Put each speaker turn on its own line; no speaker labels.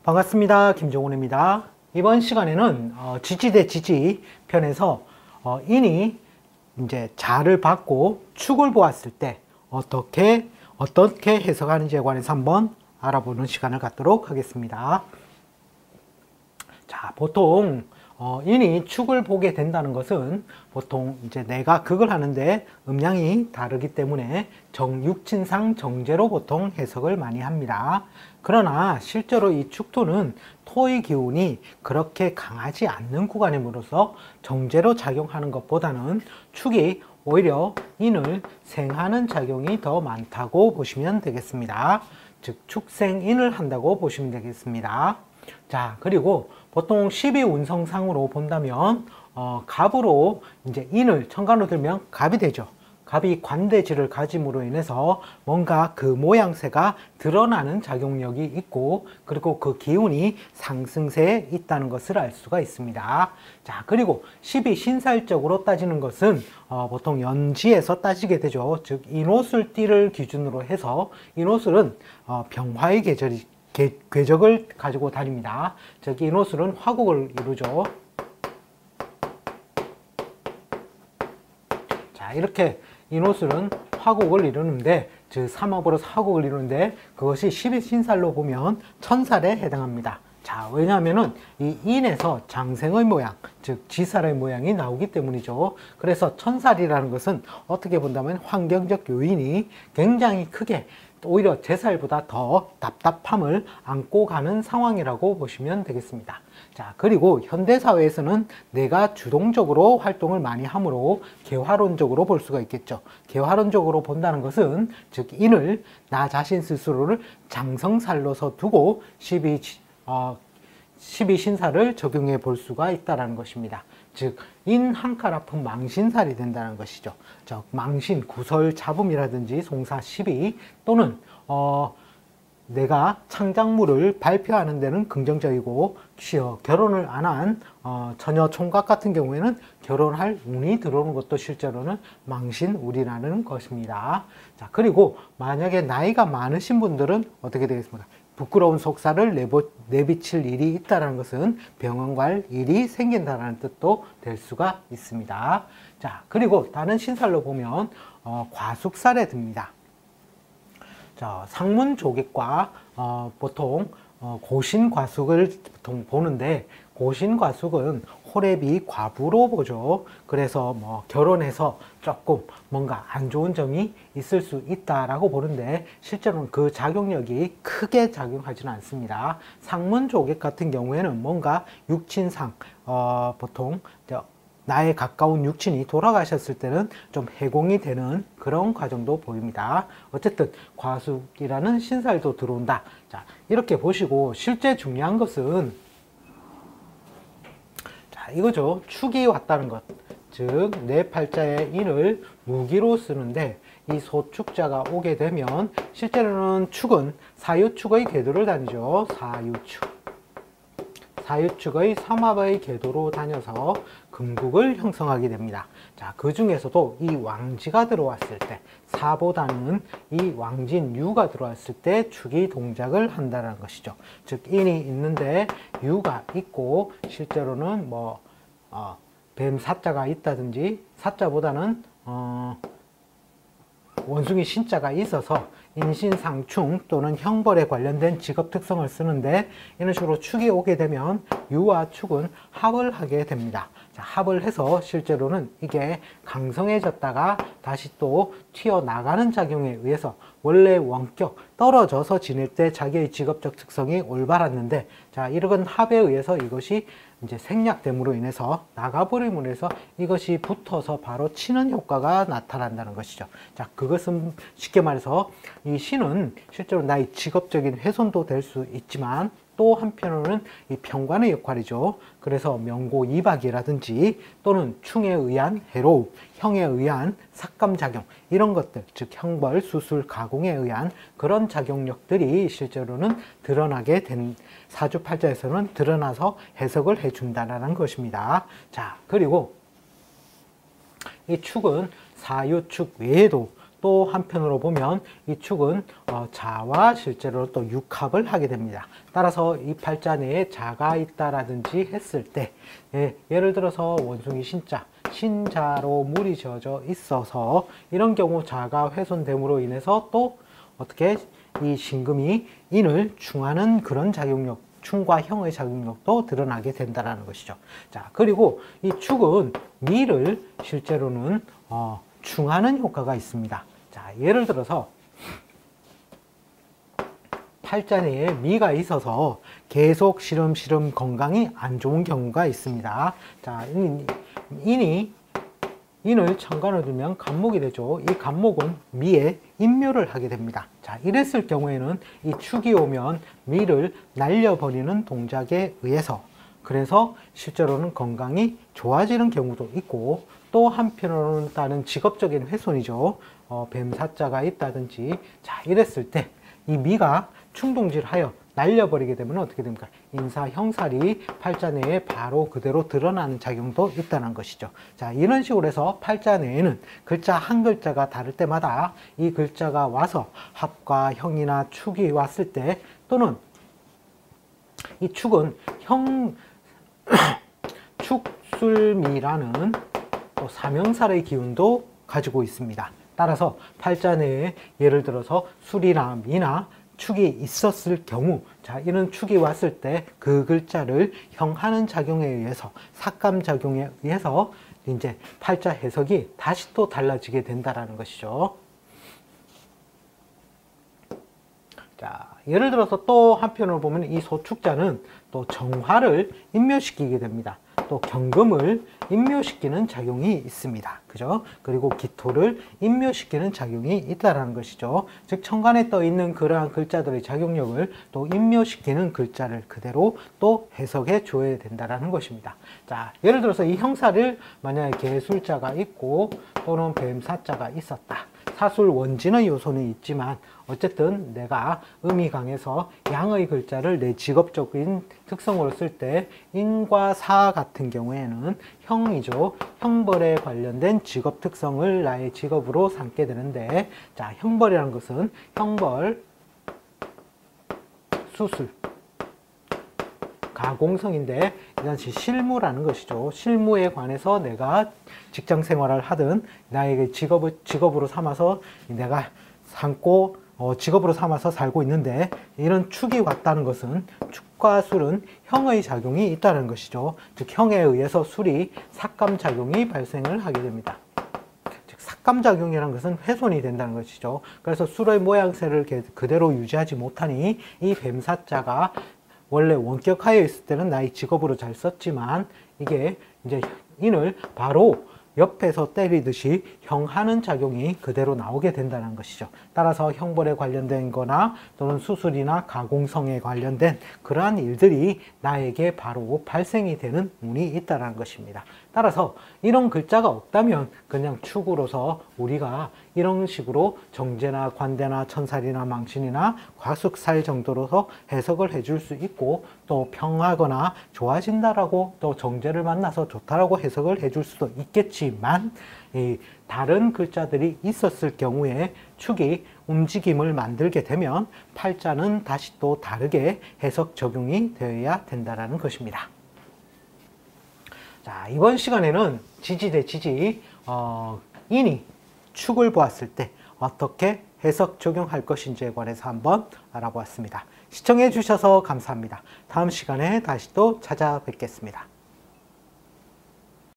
반갑습니다. 김종훈입니다. 이번 시간에는 지지 대 지지 편에서 인이 이제 자를 받고 축을 보았을 때 어떻게 해석하는지에 관해서 한번 알아보는 시간을 갖도록 하겠습니다. 자, 보통 인이 축을 보게 된다는 것은 보통 이제 내가 극을 하는데 음량이 다르기 때문에 육친상 정제로 보통 해석을 많이 합니다. 그러나 실제로 이 축토는 토의 기운이 그렇게 강하지 않는 구간임으로써 정제로 작용하는 것보다는 축이 오히려 인을 생하는 작용이 더 많다고 보시면 되겠습니다. 즉 축생인을 한다고 보시면 되겠습니다. 자, 그리고 보통 12운성상으로 본다면 갑으로 이제 인을 천간으로 들면 갑이 되죠. 갑이 관대지를 가짐으로 인해서 뭔가 그 모양새가 드러나는 작용력이 있고, 그리고 그 기운이 상승세에 있다는 것을 알 수가 있습니다. 자, 그리고 12신살적으로 따지는 것은 보통 연지에서 따지게 되죠. 즉 인호술띠를 기준으로 해서, 인호술은 병화의 궤적을 가지고 다닙니다. 즉 인호술은 화국을 이루죠. 자, 이렇게 인호술은 화국을 이루는데, 즉 삼업으로 화국을 이루는데, 그것이 12신살로 보면 천살에 해당합니다. 자, 왜냐하면은 이 인에서 장생의 모양, 즉 지살의 모양이 나오기 때문이죠. 그래서 천살이라는 것은 어떻게 본다면 환경적 요인이 굉장히 크게, 오히려 제살보다 더 답답함을 안고 가는 상황이라고 보시면 되겠습니다. 자, 그리고 현대사회에서는 내가 주동적으로 활동을 많이 하므로 개화론적으로 볼 수가 있겠죠. 개화론적으로 본다는 것은 즉 인을 나 자신 스스로를 장성살로서 두고 12신살을 적용해 볼 수가 있다는 것입니다. 즉 인 한 칼 아픈 망신살이 된다는 것이죠. 즉 망신, 구설, 잡음이라든지 송사, 시비 또는 내가 창작물을 발표하는 데는 긍정적이고, 결혼을 안 한 처녀 총각 같은 경우에는 결혼할 운이 들어오는 것도 실제로는 망신운이라는 것입니다. 자, 그리고 만약에 나이가 많으신 분들은 어떻게 되겠습니까? 부끄러운 속사를 내비칠 일이 있다는 것은 병원 갈 일이 생긴다는 뜻도 될 수가 있습니다. 자, 그리고 다른 신살로 보면 과숙살에 듭니다. 자, 상문조객과 보통 고신과숙을 보통 보는데, 고신과숙은 호랩이 과부로 보죠. 그래서 결혼해서 조금 뭔가 안 좋은 점이 있을 수 있다라고 보는데, 실제로는 그 작용력이 크게 작용하지는 않습니다. 상문조객 같은 경우에는 뭔가 육친상, 보통 나의 가까운 육친이 돌아가셨을 때는 좀 해공이 되는 그런 과정도 보입니다. 어쨌든 과숙이라는 신살도 들어온다. 자, 이렇게 보시고 실제 중요한 것은 이거죠. 축이 왔다는 것. 즉 내 팔자의 인을 무기로 쓰는데, 이 소축자가 오게 되면 실제로는 축은 사유축의 궤도를 다니죠. 사유축의 삼합의 궤도로 다녀서 금국을 형성하게 됩니다. 자, 그 중에서도 이 왕지가 들어왔을 때, 사보다는 이 왕진 유가 들어왔을 때 축이 동작을 한다는 것이죠. 즉 인이 있는데 유가 있고, 실제로는 뱀 사자가 있다든지, 사자보다는 원숭이 신자가 있어서 인신상충 또는 형벌에 관련된 직업 특성을 쓰는데, 이런 식으로 축이 오게 되면 유와 축은 합을 하게 됩니다. 자, 합을 해서 실제로는 이게 강성해졌다가 다시 또 튀어나가는 작용에 의해서 원래 원격 떨어져서 지낼 때 자기의 직업적 특성이 올바랐는데, 자, 이런 합에 의해서 이것이 이제 생략됨으로 인해서 나가버림으로 해서 이것이 붙어서 바로 치는 효과가 나타난다는 것이죠. 자, 그것은 쉽게 말해서 이 신은 실제로 나의 직업적인 훼손도 될 수 있지만, 또 한편으로는 이 평관의 역할이죠. 그래서 명고이박이라든지 또는 충에 의한 해로움, 형에 의한 삭감작용, 이런 것들, 즉 형벌, 수술, 가공에 의한 그런 작용력들이 실제로는 드러나게 된, 사주팔자에서는 드러나서 해석을 해준다는 것입니다. 자, 그리고 이 축은 사유축 외에도 또 한편으로 보면 이 축은 자와 실제로 또 육합을 하게 됩니다. 따라서 이 팔자 내에 자가 있다라든지 했을 때, 예를 들어서 원숭이 신자, 신자로 물이 지어져 있어서 이런 경우 자가 훼손됨으로 인해서 또 어떻게 이 신금이 인을 충하는 그런 작용력, 충과 형의 작용력도 드러나게 된다는 것이죠. 자, 그리고 이 축은 미를 실제로는 충하는 효과가 있습니다. 자, 예를 들어서 팔자 내에 미가 있어서 계속 시름시름 건강이 안 좋은 경우가 있습니다. 자, 인을 천간을 두면 간목이 되죠. 이 간목은 미에 인묘를 하게 됩니다. 자, 이랬을 경우에는 이 축이 오면 미를 날려버리는 동작에 의해서 그래서 실제로는 건강이 좋아지는 경우도 있고 또 한편으로는 다른 직업적인 훼손이죠. 뱀사자가 있다든지 자 이랬을 때 이 미가 충동질하여 날려버리게 되면 어떻게 됩니까? 인사, 형살이 팔자 내에 바로 그대로 드러나는 작용도 있다는 것이죠. 자, 이런 식으로 해서 팔자 내에는 글자 한 글자가 다를 때마다 이 글자가 와서 합과 형이나 축이 왔을 때 또는 이 축은 축술미라는 또 사명살의 기운도 가지고 있습니다. 따라서 팔자 내에 예를 들어서 술이나 미나 축이 있었을 경우, 자, 이런 축이 왔을 때 그 글자를 형하는 작용에 의해서, 삭감 작용에 의해서 이제 팔자 해석이 다시 또 달라지게 된다는 것이죠. 자, 예를 들어서 또 한편으로 보면 이 소축자는 또 정화를 인묘시키게 됩니다. 또 경금을 인묘시키는 작용이 있습니다. 그죠? 그리고 기토를 인묘시키는 작용이 있다라는 것이죠. 즉 천간에 떠 있는 그러한 글자들의 작용력을 또 인묘시키는 글자를 그대로 또 해석해 줘야 된다라는 것입니다. 자, 예를 들어서 이 형사를 만약에 개술자가 있고 또는 뱀사자가 있었다. 사술 원진의 요소는 있지만 어쨌든 내가 음이 강해서 양의 글자를 내 직업적인 특성으로 쓸 때 인과 사 같은 경우에는 형이죠. 형벌에 관련된 직업 특성을 나의 직업으로 삼게 되는데 자, 형벌이라는 것은 형벌, 수술, 가공성인데 이것이 실무라는 것이죠. 실무에 관해서 내가 직장 생활을 하든 나에게 직업으로 삼아서 내가 삼고 직업으로 삼아서 살고 있는데 이런 축이 왔다는 것은 축과 술은 형의 작용이 있다는 것이죠. 즉 형에 의해서 술이 삭감작용이 발생을 하게 됩니다. 즉 삭감작용이라는 것은 훼손이 된다는 것이죠. 그래서 술의 모양새를 그대로 유지하지 못하니 이 뱀사자가 원래 원격하여 있을 때는 나의 직업으로 잘 썼지만 이게 이제 인을 바로 옆에서 때리듯이 형하는 작용이 그대로 나오게 된다는 것이죠. 따라서 형벌에 관련된 거나 또는 수술이나 가공성에 관련된 그러한 일들이 나에게 바로 발생이 되는 운이 있다는 것입니다. 따라서 이런 글자가 없다면 그냥 축으로서 우리가 이런 식으로 정제나 관대나 천살이나 망신이나 과숙살 정도로서 해석을 해줄 수 있고 또 평하거나 좋아진다라고 또 정제를 만나서 좋다라고 해석을 해줄 수도 있겠지만 이 다른 글자들이 있었을 경우에 축이 움직임을 만들게 되면 팔자는 다시 또 다르게 해석 적용이 되어야 된다는 것입니다. 자, 이번 시간에는 지지 대 지지, 인이 축을 보았을 때 어떻게 해석 적용할 것인지에 관해서 한번 알아보았습니다. 시청해 주셔서 감사합니다. 다음 시간에 다시 또 찾아뵙겠습니다.